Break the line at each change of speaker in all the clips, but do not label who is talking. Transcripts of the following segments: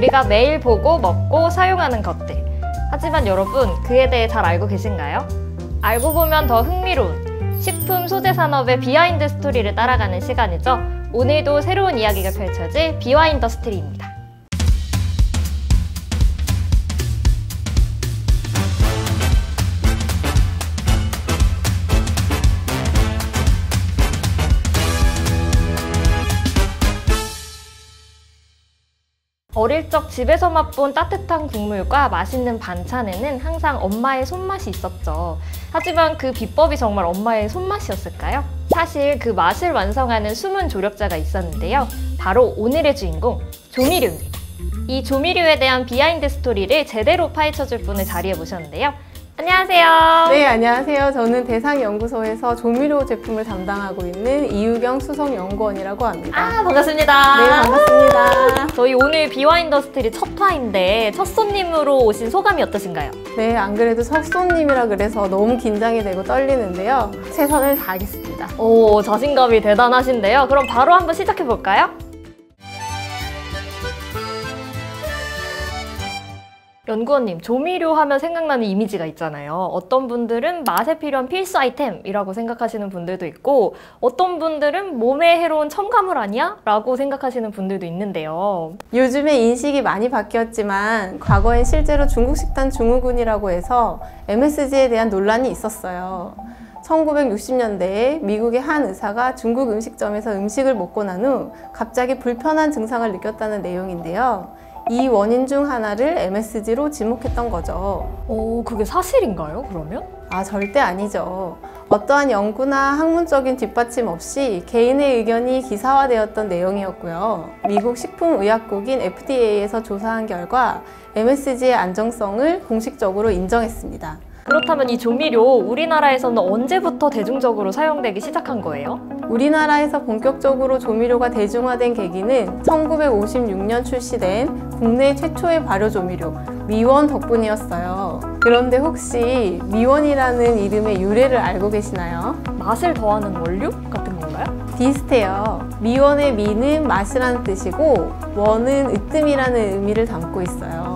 우리가 매일 보고 먹고 사용하는 것들. 하지만 여러분, 그에 대해 잘 알고 계신가요? 알고 보면 더 흥미로운 식품 소재 산업의 비하인드 스토리를 따라가는 시간이죠. 오늘도 새로운 이야기가 펼쳐질 비와인더스트리입니다. 어릴 적 집에서 맛본 따뜻한 국물과 맛있는 반찬에는 항상 엄마의 손맛이 있었죠. 하지만 그 비법이 정말 엄마의 손맛이었을까요? 사실 그 맛을 완성하는 숨은 조력자가 있었는데요. 바로 오늘의 주인공, 조미료입니다. 이 조미료에 대한 비하인드 스토리를 제대로 파헤쳐줄 분을 자리에 모셨는데요. 안녕하세요.
네, 안녕하세요. 저는 대상연구소에서 조미료 제품을 담당하고 있는 이유경 수석연구원이라고 합니다.
아, 반갑습니다.
네, 반갑습니다.
저희 오늘 비와인더스트리 첫 화인데 첫 손님으로 오신 소감이 어떠신가요?
네, 안 그래도 첫 손님이라 그래서 너무 긴장이 되고 떨리는데요. 최선을 다하겠습니다.
오, 자신감이 대단하신데요. 그럼 바로 한번 시작해볼까요? 연구원님, 조미료 하면 생각나는 이미지가 있잖아요. 어떤 분들은 맛에 필요한 필수 아이템이라고 생각하시는 분들도 있고 어떤 분들은 몸에 해로운 첨가물 아니야? 라고 생각하시는 분들도 있는데요.
요즘에 인식이 많이 바뀌었지만 과거엔 실제로 중국 식단 증후군이라고 해서 MSG에 대한 논란이 있었어요. 1960년대에 미국의 한 의사가 중국 음식점에서 음식을 먹고 난 후 갑자기 불편한 증상을 느꼈다는 내용인데요. 이 원인 중 하나를 MSG로 지목했던 거죠.
오, 그게 사실인가요, 그러면?
아, 절대 아니죠. 어떠한 연구나 학문적인 뒷받침 없이 개인의 의견이 기사화되었던 내용이었고요. 미국 식품의약국인 FDA에서 조사한 결과 MSG의 안정성을 공식적으로 인정했습니다.
그렇다면 이 조미료 우리나라에서는 언제부터 대중적으로 사용되기 시작한 거예요?
우리나라에서 본격적으로 조미료가 대중화된 계기는 1956년 출시된 국내 최초의 발효조미료 미원 덕분이었어요. 그런데 혹시 미원이라는 이름의 유래를 알고 계시나요?
맛을 더하는 원료 같은 건가요?
비슷해요. 미원의 미는 맛이라는 뜻이고 원은 으뜸이라는 의미를 담고 있어요.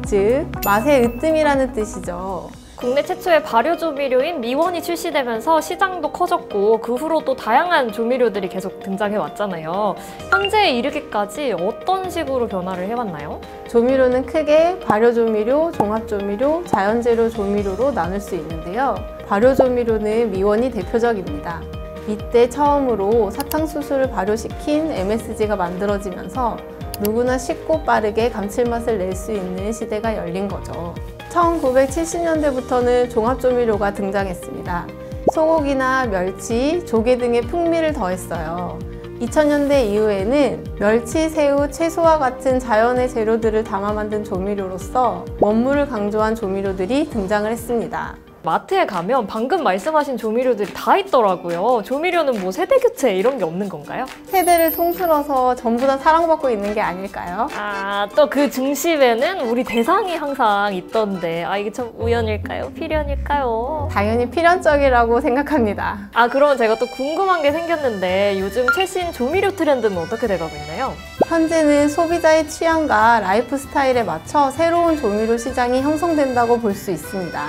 즉, 맛의 으뜸이라는 뜻이죠.
국내 최초의 발효 조미료인 미원이 출시되면서 시장도 커졌고 그 후로도 다양한 조미료들이 계속 등장해 왔잖아요. 현재에 이르기까지 어떤 식으로 변화를 해왔나요?
조미료는 크게 발효조미료, 종합조미료, 자연재료 조미료로 나눌 수 있는데요. 발효조미료는 미원이 대표적입니다. 이때 처음으로 사탕수수를 발효시킨 MSG가 만들어지면서 누구나 쉽고 빠르게 감칠맛을 낼 수 있는 시대가 열린 거죠. 1970년대부터는 종합조미료가 등장했습니다. 소고기나 멸치, 조개 등의 풍미를 더했어요. 2000년대 이후에는 멸치, 새우, 채소와 같은 자연의 재료들을 담아 만든 조미료로서 원물을 강조한 조미료들이 등장을 했습니다.
마트에 가면 방금 말씀하신 조미료들이 다 있더라고요. 조미료는 뭐 세대교체 이런 게 없는 건가요?
세대를 통틀어서 전부 다 사랑받고 있는 게 아닐까요?
아, 또 그 중심에는 우리 대상이 항상 있던데 이게 참 우연일까요? 필연일까요?
당연히 필연적이라고 생각합니다.
아, 그러면 제가 또 궁금한 게 생겼는데 요즘 최신 조미료 트렌드는 어떻게 돼가고 있나요?
현재는 소비자의 취향과 라이프 스타일에 맞춰 새로운 조미료 시장이 형성된다고 볼 수 있습니다.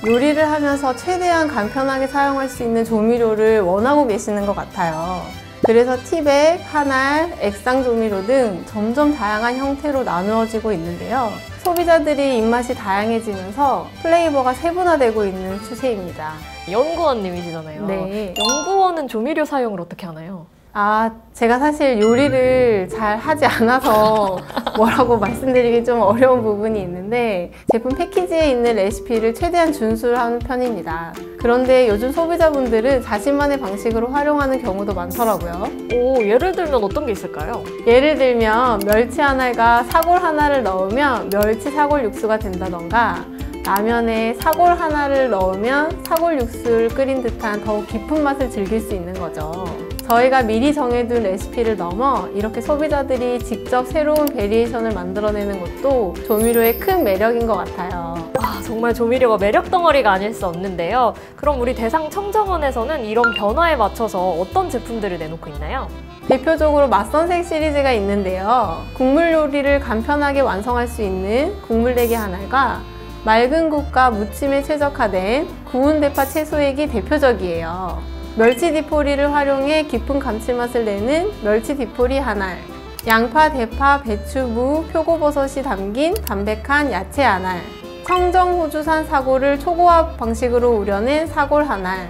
요리를 하면서 최대한 간편하게 사용할 수 있는 조미료를 원하고 계시는 것 같아요. 그래서 티백, 한알, 액상 조미료 등 점점 다양한 형태로 나누어지고 있는데요. 소비자들이 입맛이 다양해지면서 플레이버가 세분화되고 있는 추세입니다.
연구원님이시잖아요.
네.
연구원은 조미료 사용을 어떻게 하나요?
아, 제가 사실 요리를 잘 하지 않아서 뭐라고 말씀드리기 좀 어려운 부분이 있는데 제품 패키지에 있는 레시피를 최대한 준수를 하는 편입니다. 그런데 요즘 소비자분들은 자신만의 방식으로 활용하는 경우도 많더라고요.
오, 예를 들면 어떤 게 있을까요?
예를 들면 멸치 하나가 사골 하나를 넣으면 멸치 사골 육수가 된다던가 라면에 사골 하나를 넣으면 사골 육수를 끓인 듯한 더욱 깊은 맛을 즐길 수 있는 거죠. 저희가 미리 정해둔 레시피를 넘어 이렇게 소비자들이 직접 새로운 베리에이션을 만들어내는 것도 조미료의 큰 매력인 것 같아요.
와, 정말 조미료가 매력 덩어리가 아닐 수 없는데요. 그럼 우리 대상 청정원에서는 이런 변화에 맞춰서 어떤 제품들을 내놓고 있나요?
대표적으로 맛선생 시리즈가 있는데요. 국물 요리를 간편하게 완성할 수 있는 국물내기 한알과 맑은 국과 무침에 최적화된 구운 대파 채소액이 대표적이에요. 멸치 디포리를 활용해 깊은 감칠맛을 내는 멸치 디포리 한알, 양파, 대파, 배추, 무, 표고버섯이 담긴 담백한 야채 한알, 청정 호주산 사골을 초고압 방식으로 우려낸 사골 한알,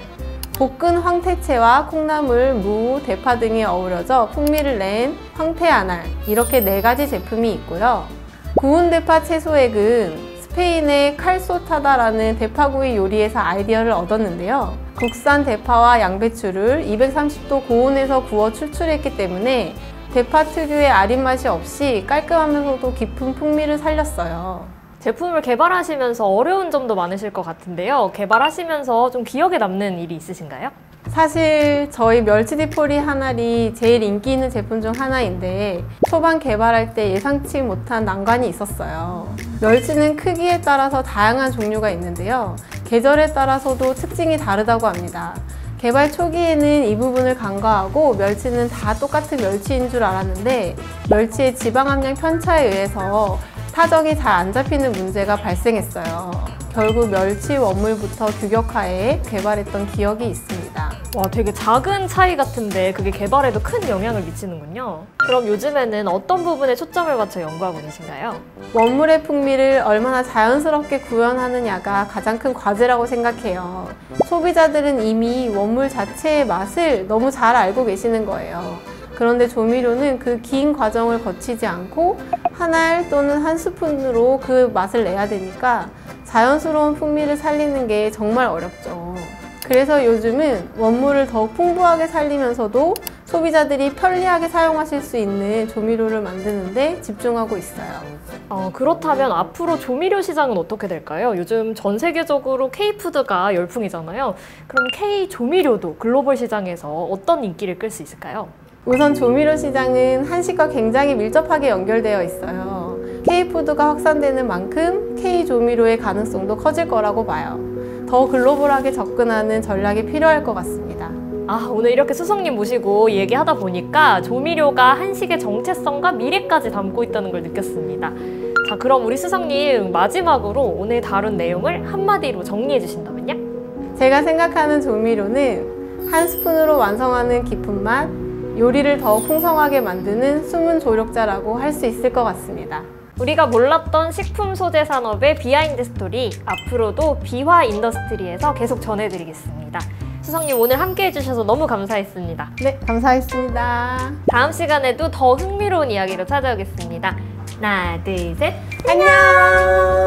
볶은 황태채와 콩나물, 무, 대파 등이 어우러져 풍미를 낸 황태 한알, 이렇게 4가지 제품이 있고요. 구운 대파 채소액은 스페인의 칼소타다라는 대파구이 요리에서 아이디어를 얻었는데요. 국산 대파와 양배추를 230도 고온에서 구워 추출했기 때문에 대파 특유의 아린 맛이 없이 깔끔하면서도 깊은 풍미를 살렸어요.
제품을 개발하시면서 어려운 점도 많으실 것 같은데요. 개발하시면서 좀 기억에 남는 일이 있으신가요?
사실 저희 멸치 디포리 한알이 제일 인기 있는 제품 중 하나인데 초반 개발할 때 예상치 못한 난관이 있었어요. 멸치는 크기에 따라서 다양한 종류가 있는데요. 계절에 따라서도 특징이 다르다고 합니다. 개발 초기에는 이 부분을 간과하고 멸치는 다 똑같은 멸치인 줄 알았는데 멸치의 지방 함량 편차에 의해서 타적이 잘 안 잡히는 문제가 발생했어요. 결국 멸치 원물부터 규격화해 개발했던 기억이 있습니다.
와, 되게 작은 차이 같은데 그게 개발에도 큰 영향을 미치는군요. 그럼 요즘에는 어떤 부분에 초점을 맞춰 연구하고 계신가요?
원물의 풍미를 얼마나 자연스럽게 구현하느냐가 가장 큰 과제라고 생각해요. 소비자들은 이미 원물 자체의 맛을 너무 잘 알고 계시는 거예요. 그런데 조미료는 그 긴 과정을 거치지 않고 한 알 또는 한 스푼으로 그 맛을 내야 되니까 자연스러운 풍미를 살리는 게 정말 어렵죠. 그래서 요즘은 원물을 더욱 풍부하게 살리면서도 소비자들이 편리하게 사용하실 수 있는 조미료를 만드는 데 집중하고 있어요.
그렇다면 앞으로 조미료 시장은 어떻게 될까요? 요즘 전 세계적으로 K푸드가 열풍이잖아요. 그럼 K조미료도 글로벌 시장에서 어떤 인기를 끌 수 있을까요?
우선 조미료 시장은 한식과 굉장히 밀접하게 연결되어 있어요. K푸드가 확산되는 만큼 K조미료의 가능성도 커질 거라고 봐요. 더 글로벌하게 접근하는 전략이 필요할 것 같습니다.
오늘 이렇게 수석님 모시고 얘기하다 보니까 조미료가 한식의 정체성과 미래까지 담고 있다는 걸 느꼈습니다. 자, 그럼 우리 수석님 마지막으로 오늘 다룬 내용을 한마디로 정리해 주신다면요?
제가 생각하는 조미료는 한 스푼으로 완성하는 깊은 맛, 요리를 더 풍성하게 만드는 숨은 조력자라고 할 수 있을 것 같습니다.
우리가 몰랐던 식품 소재 산업의 비하인드 스토리, 앞으로도 비화 인더스트리에서 계속 전해드리겠습니다. 수석님 오늘 함께 해주셔서 너무 감사했습니다.
네, 감사했습니다.
다음 시간에도 더 흥미로운 이야기로 찾아오겠습니다. 하나, 둘, 셋.
안녕!